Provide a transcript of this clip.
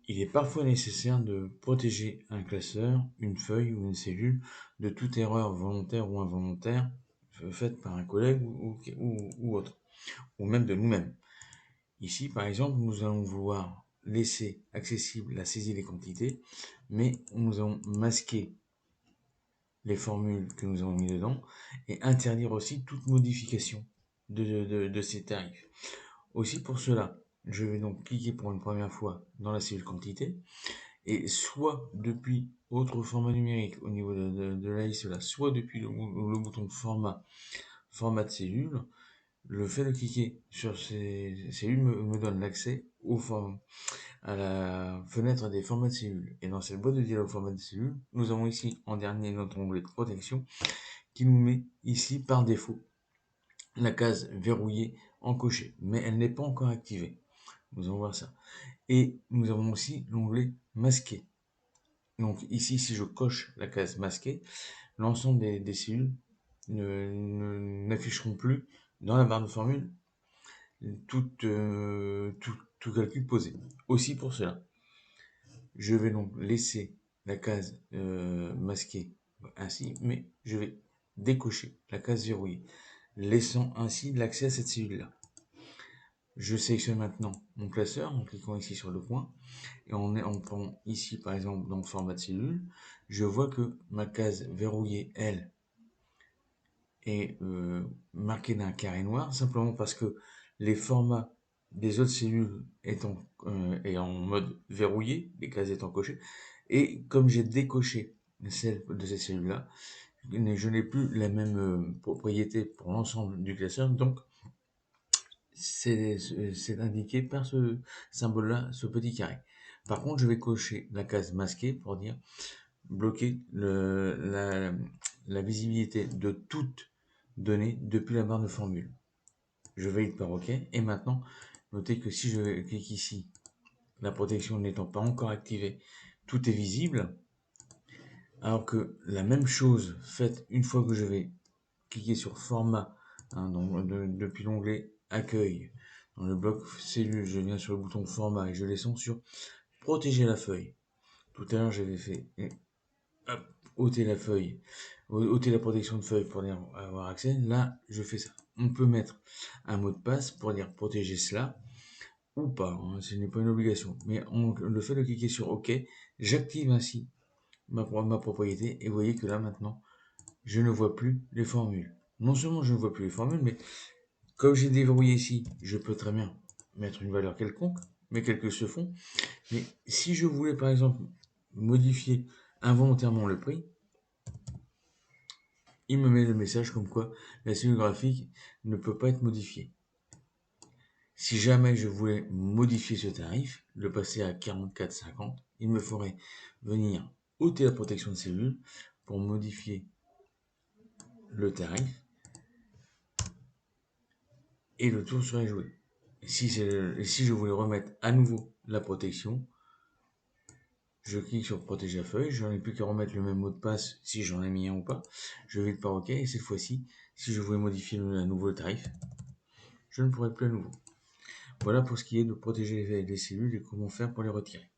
Il est parfois nécessaire de protéger un classeur, une feuille ou une cellule de toute erreur volontaire ou involontaire faite par un collègue ou autre, ou même de nous-mêmes. Ici, par exemple, nous allons vouloir laisser accessible la saisie des quantités, mais nous allons masquer les formules que nous avons mis dedans et interdire aussi toute modification de ces tarifs. Aussi pour cela, je vais donc cliquer pour une première fois dans la cellule quantité et soit depuis autre format numérique au niveau de la liste là, soit depuis le bouton format de cellule, le fait de cliquer sur ces cellules me donne l'accès à la fenêtre des formats de cellules. Et dans cette boîte de dialogue format de cellules, nous avons ici en dernier notre onglet de protection qui nous met ici par défaut la case verrouillée encochée, mais elle n'est pas encore activée. Nous allons voir ça. Et nous avons aussi l'onglet masqué. Donc ici, si je coche la case masquée, l'ensemble des cellules n'afficheront plus dans la barre de formule tout calcul posé. Aussi pour cela, je vais donc laisser la case masquée ainsi, mais je vais décocher la case verrouillée, laissant ainsi l'accès à cette cellule-là. Je sélectionne maintenant mon classeur en cliquant ici sur le point et on prend ici par exemple dans le format de cellule, je vois que ma case verrouillée, elle, est marquée d'un carré noir simplement parce que les formats des autres cellules étant en mode verrouillé, les cases étant cochées, et comme j'ai décoché celle de ces cellules-là, je n'ai plus la même propriété pour l'ensemble du classeur, donc c'est indiqué par ce symbole-là, ce petit carré. Par contre, je vais cocher la case masquée pour dire bloquer la visibilité de toute donnée depuis la barre de formule. Je valide par OK. Et maintenant, notez que si je clique ici, la protection n'étant pas encore activée, tout est visible. Alors que la même chose faite une fois que je vais cliquer sur format, donc depuis l'onglet accueil, dans le bloc cellule, je viens sur le bouton format et je descends sur protéger la feuille. Tout à l'heure, j'avais fait ôter la feuille, ôter la protection de feuille pour dire avoir accès. Là, je fais ça. On peut mettre un mot de passe pour dire protéger cela ou pas. Ce n'est pas une obligation. Mais le fait de cliquer sur OK, j'active ainsi ma propriété et vous voyez que là maintenant, je ne vois plus les formules. Non seulement je ne vois plus les formules, mais comme j'ai déverrouillé ici, je peux très bien mettre une valeur quelconque, mais quelques se font. Mais si je voulais par exemple modifier involontairement le prix, il me met le message comme quoi la cellule graphique ne peut pas être modifiée. Si jamais je voulais modifier ce tarif, le passer à 44,50, il me faudrait venir ôter la protection de cellule pour modifier le tarif et le tour serait joué. Si je voulais remettre à nouveau la protection, je clique sur protéger la feuille, je n'en ai plus qu'à remettre le même mot de passe si j'en ai mis un ou pas. Je vais par OK et cette fois-ci, si je voulais modifier à nouveau le tarif, je ne pourrais plus à nouveau. Voilà pour ce qui est de protéger les cellules et comment faire pour les retirer.